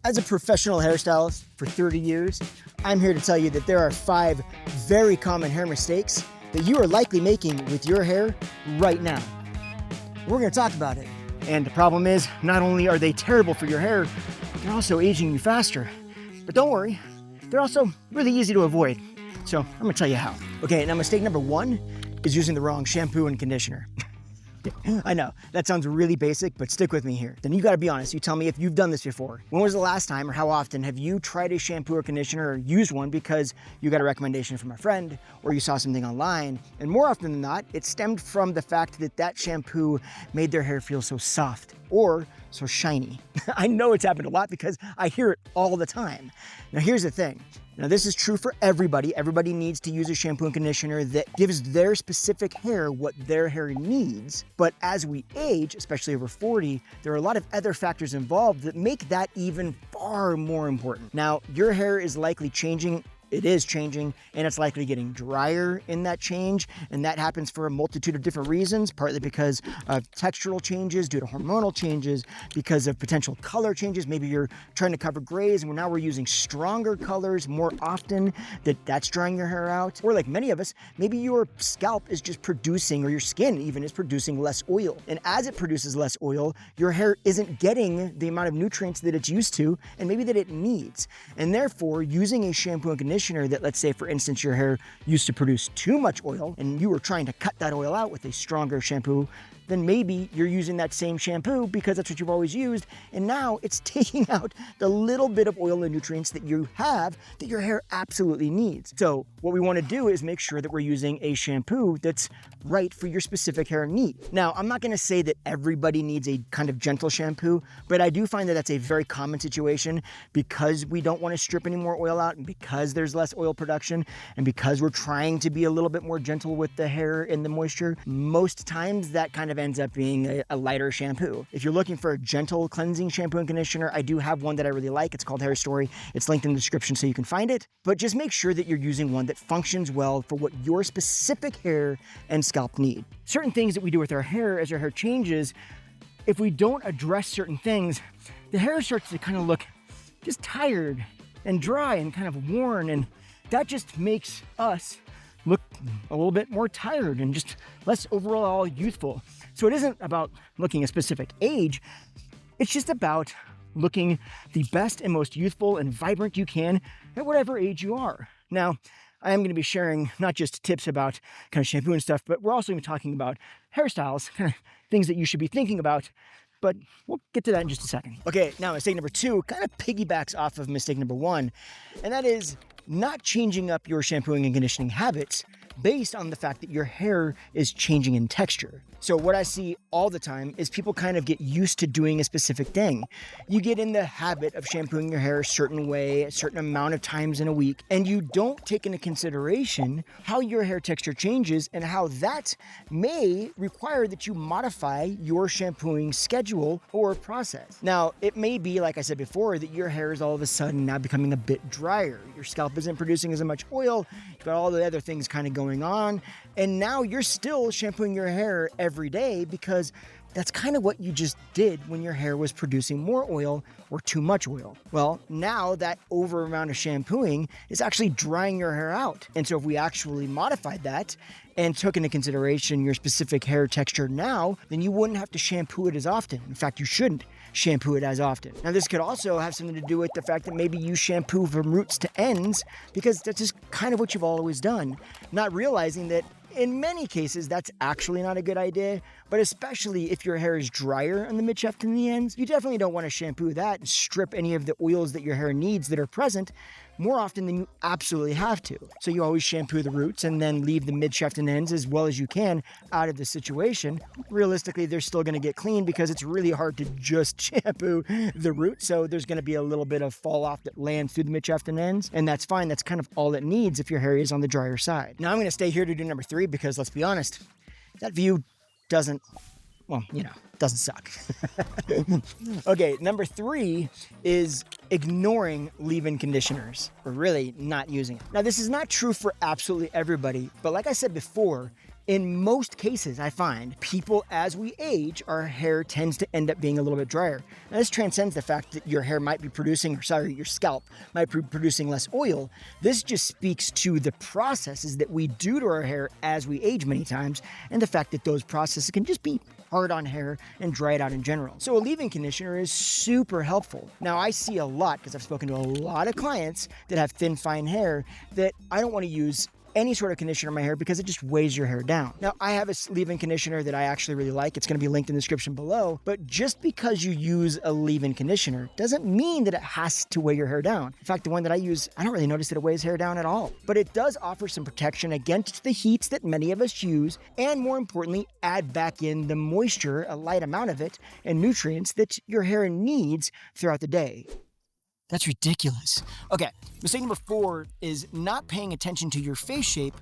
As a professional hairstylist for 30 years, I'm here to tell you that there are 5 very common hair mistakes that you are likely making with your hair right now. We're going to talk about it. And the problem is, not only are they terrible for your hair, they're also aging you faster. But don't worry, they're also really easy to avoid. So I'm going to tell you how. Okay, now mistake number 1 is using the wrong shampoo and conditioner. I know, that sounds really basic, but stick with me here. Then you gotta be honest, you tell me if you've done this before. When was the last time or how often have you tried a shampoo or conditioner or used one because you got a recommendation from a friend or you saw something online? And more often than not, it stemmed from the fact that that shampoo made their hair feel so soft or so shiny. I know it's happened a lot because I hear it all the time. Now here's the thing. Now this is true for everybody. Everybody needs to use a shampoo and conditioner that gives their specific hair what their hair needs. But as we age, especially over 40, there are a lot of other factors involved that make that even far more important. Now, your hair is likely changing. It is changing, and it's likely getting drier in that change, and that happens for a multitude of different reasons, partly because of textural changes due to hormonal changes, because of potential color changes. Maybe you're trying to cover grays, and now we're using stronger colors more often, that's drying your hair out. Or like many of us, maybe your scalp is just producing, or your skin even is producing less oil. And as it produces less oil, your hair isn't getting the amount of nutrients that it's used to, and maybe that it needs. And therefore, using a shampoo and conditioner that, let's say for instance, your hair used to produce too much oil and you were trying to cut that oil out with a stronger shampoo, then maybe you're using that same shampoo because that's what you've always used, and now it's taking out the little bit of oil and nutrients that you have that your hair absolutely needs. So what we want to do is make sure that we're using a shampoo that's right for your specific hair need. Now, I'm not going to say that everybody needs a kind of gentle shampoo, but I do find that that's a very common situation because we don't want to strip any more oil out, and because there's less oil production, and because we're trying to be a little bit more gentle with the hair and the moisture. Most times that kind of ends up being a lighter shampoo. If you're looking for a gentle cleansing shampoo and conditioner, I do have one that I really like. It's called Hair Story. It's linked in the description so you can find it. But just make sure that you're using one that functions well for what your specific hair and scalp need. Certain things that we do with our hair as our hair changes, if we don't address certain things, the hair starts to kind of look just tired and dry and kind of worn, and that just makes us look a little bit more tired and just less overall youthful. So it isn't about looking a specific age, it's just about looking the best and most youthful and vibrant you can at whatever age you are. Now, I am going to be sharing not just tips about kind of shampoo and stuff, but we're also going to be talking about hairstyles, kind of things that you should be thinking about, but we'll get to that in just a second. Okay, now mistake number 2 kind of piggybacks off of mistake number 1, and that is not changing up your shampooing and conditioning habits based on the fact that your hair is changing in texture. So what I see all the time is people kind of get used to doing a specific thing. You get in the habit of shampooing your hair a certain way, a certain amount of times in a week, and you don't take into consideration how your hair texture changes and how that may require that you modify your shampooing schedule or process. Now, it may be, like I said before, that your hair is all of a sudden now becoming a bit drier. Your scalp isn't producing as much oil, you've got all the other things kind of going on, and now you're still shampooing your hair every day because that's kind of what you just did when your hair was producing more oil or too much oil. Well, now that over amount of shampooing is actually drying your hair out. And so if we actually modified that and took into consideration your specific hair texture now, then you wouldn't have to shampoo it as often. In fact, you shouldn't shampoo it as often. Now, this could also have something to do with the fact that maybe you shampoo from roots to ends because that's just kind of what you've always done, not realizing that in many cases, that's actually not a good idea, but especially if your hair is drier on the midshaft and the ends, you definitely don't want to shampoo that and strip any of the oils that your hair needs that are present more often than you absolutely have to. So you always shampoo the roots and then leave the midshaft and ends as well as you can out of the situation. Realistically, they're still going to get clean because it's really hard to just shampoo the roots. So there's going to be a little bit of fall off that lands through the midshaft and ends, and that's fine. That's kind of all it needs if your hair is on the drier side. Now I'm going to stay here to do number 3 because let's be honest, that view doesn't, well, doesn't suck. Okay, number 3 is ignoring leave-in conditioners, or really not using it. Now, this is not true for absolutely everybody, but like I said before, In most cases, I find people, as we age, our hair tends to end up being a little bit drier. Now, this transcends the fact that your hair might be producing, your scalp might be producing less oil. This just speaks to the processes that we do to our hair as we age many times, and the fact that those processes can just be hard on hair and dry it out in general. So a leave-in conditioner is super helpful. Now, I see a lot, because I've spoken to a lot of clients that have thin, fine hair, that I don't want to use any sort of conditioner in my hair because it just weighs your hair down. Now, I have a leave-in conditioner that I actually really like. It's going to be linked in the description below. But just because you use a leave-in conditioner doesn't mean that it has to weigh your hair down. In fact, the one that I use, I don't really notice that it weighs hair down at all. But it does offer some protection against the heats that many of us use, and more importantly, add back in the moisture, a light amount of it, and nutrients that your hair needs throughout the day. That's ridiculous. Okay, mistake number 4 is not paying attention to your face shape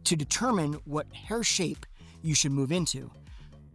to determine what hair shape you should move into.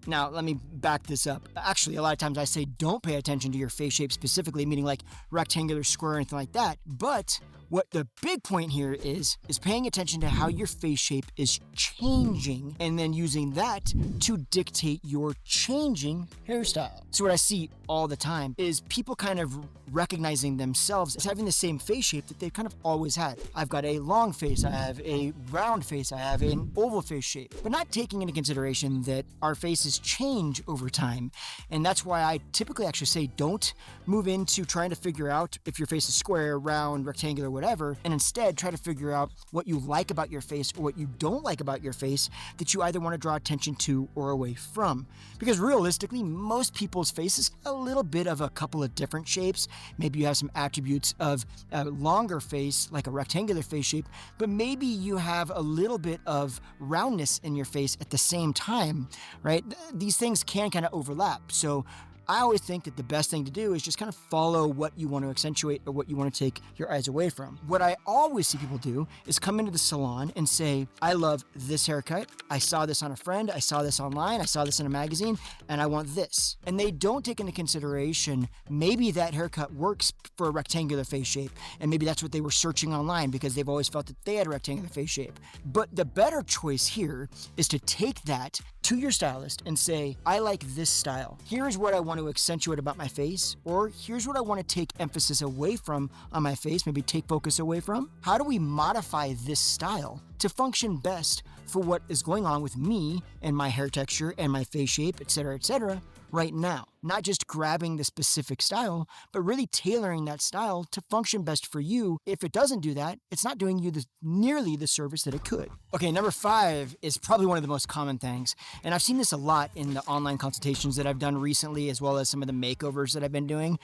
Now, let me back this up. Actually, a lot of times I say don't pay attention to your face shape specifically, meaning like rectangular, square, anything like that. But what the big point here is paying attention to how your face shape is changing and then using that to dictate your changing hairstyle. So what I see all the time is people kind of recognizing themselves as having the same face shape that they've kind of always had. I've got a long face, I have a round face, I have an oval face shape, but not taking into consideration that our faces change over time. And that's why I typically actually say don't move into trying to figure out if your face is square, round, rectangular, whatever, and instead try to figure out what you like about your face or what you don't like about your face that you either want to draw attention to or away from. Because realistically, most people's faces a little bit of a couple of different shapes. Maybe you have some attributes of a longer face, like a rectangular face shape, but maybe you have a little bit of roundness in your face at the same time, right? These things can kind of overlap. So I always think that the best thing to do is just kind of follow what you want to accentuate or what you want to take your eyes away from. What I always see people do is come into the salon and say, I love this haircut. I saw this on a friend. I saw this online. I saw this in a magazine, and I want this. And they don't take into consideration maybe that haircut works for a rectangular face shape, and maybe that's what they were searching online because they've always felt that they had a rectangular face shape. But the better choice here is to take that to your stylist and say, I like this style. Here's what I want to accentuate about my face, or here's what I want to take emphasis away from on my face, maybe take focus away from. How do we modify this style to function best for what is going on with me and my hair texture and my face shape, etc., right now? Not just grabbing the specific style, but really tailoring that style to function best for you. If it doesn't do that, it's not doing you nearly the service that it could. Okay, number 5 is probably one of the most common things. And I've seen this a lot in the online consultations that I've done recently, as well as some of the makeovers that I've been doing.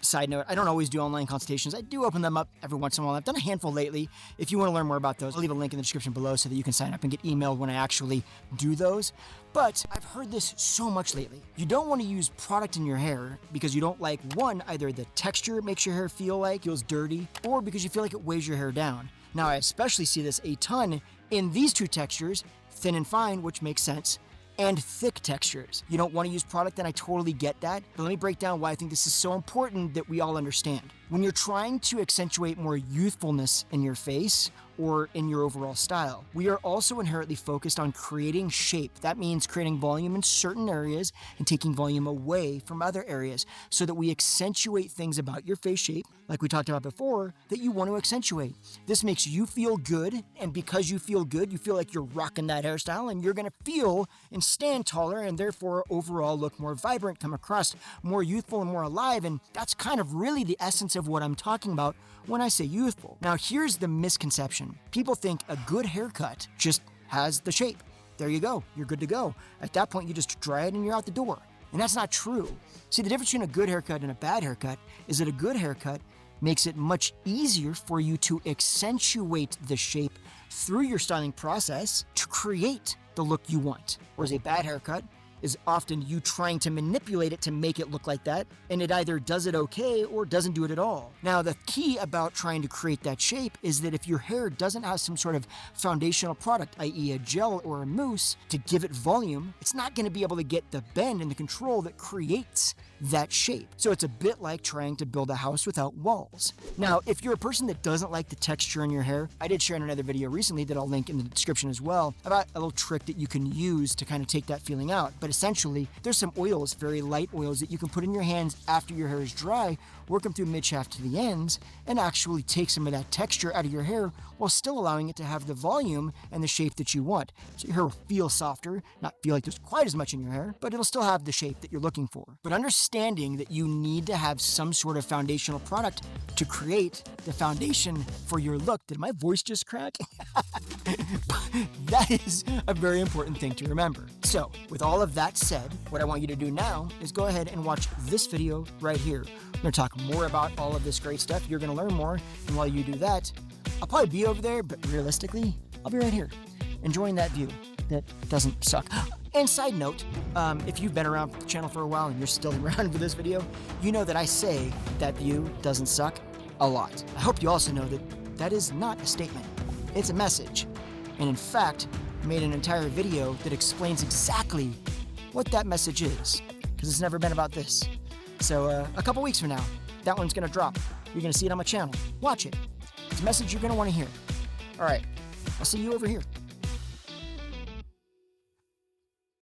Side note, I don't always do online consultations. I do open them up every once in a while. I've done a handful lately. If you want to learn more about those, I'll leave a link in the description below so that you can sign up and get emailed when I actually do those. But I've heard this so much lately. You don't want to use product in your hair because you don't like, one, either the texture makes your hair feels dirty, or because you feel like it weighs your hair down. Now, I especially see this a ton in these two textures, thin and fine, which makes sense, and thick textures. You don't want to use product, and I totally get that, but let me break down why I think this is so important that we all understand. When you're trying to accentuate more youthfulness in your face or in your overall style, we are also inherently focused on creating shape. That means creating volume in certain areas and taking volume away from other areas so that we accentuate things about your face shape, like we talked about before, that you want to accentuate. This makes you feel good, and because you feel good, you feel like you're rocking that hairstyle, and you're going to feel and stand taller and therefore overall look more vibrant, come across more youthful and more alive, and that's kind of really the essence of what I'm talking about when I say youthful. Now, here's the misconception. People think a good haircut just has the shape. There you go. You're good to go. At that point, you just dry it and you're out the door. And that's not true. See, the difference between a good haircut and a bad haircut is that a good haircut makes it much easier for you to accentuate the shape through your styling process to create the look you want. Whereas a bad haircut is often you trying to manipulate it to make it look like that, and it either does it okay or doesn't do it at all. Now, the key about trying to create that shape is that if your hair doesn't have some sort of foundational product, i.e. a gel or a mousse, to give it volume, it's not going to be able to get the bend and the control that creates that shape. So it's a bit like trying to build a house without walls. Now, if you're a person that doesn't like the texture in your hair, I did share in another video recently that I'll link in the description as well about a little trick that you can use to kind of take that feeling out. But essentially, there's some oils, very light oils, that you can put in your hands after your hair is dry, work them through mid-shaft to the ends, and actually take some of that texture out of your hair while still allowing it to have the volume and the shape that you want. So your hair will feel softer, not feel like there's quite as much in your hair, but it'll still have the shape that you're looking for. But understanding that you need to have some sort of foundational product to create the foundation for your look. Did my voice just crack? That is a very important thing to remember. So, with all of that said, what I want you to do now is go ahead and watch this video right here. We're going to talk more about all of this great stuff. You're going to learn more, and while you do that, I'll probably be over there, but realistically, I'll be right here, enjoying that view that doesn't suck. And side note, if you've been around the channel for a while and you're still around for this video, you know that I say that view doesn't suck a lot. I hope you also know that that is not a statement. It's a message. And in fact, I made an entire video that explains exactly what that message is, because it's never been about this. So a couple weeks from now, that one's gonna drop. You're gonna see it on my channel. Watch it. It's a message you're gonna wanna hear. All right, I'll see you over here.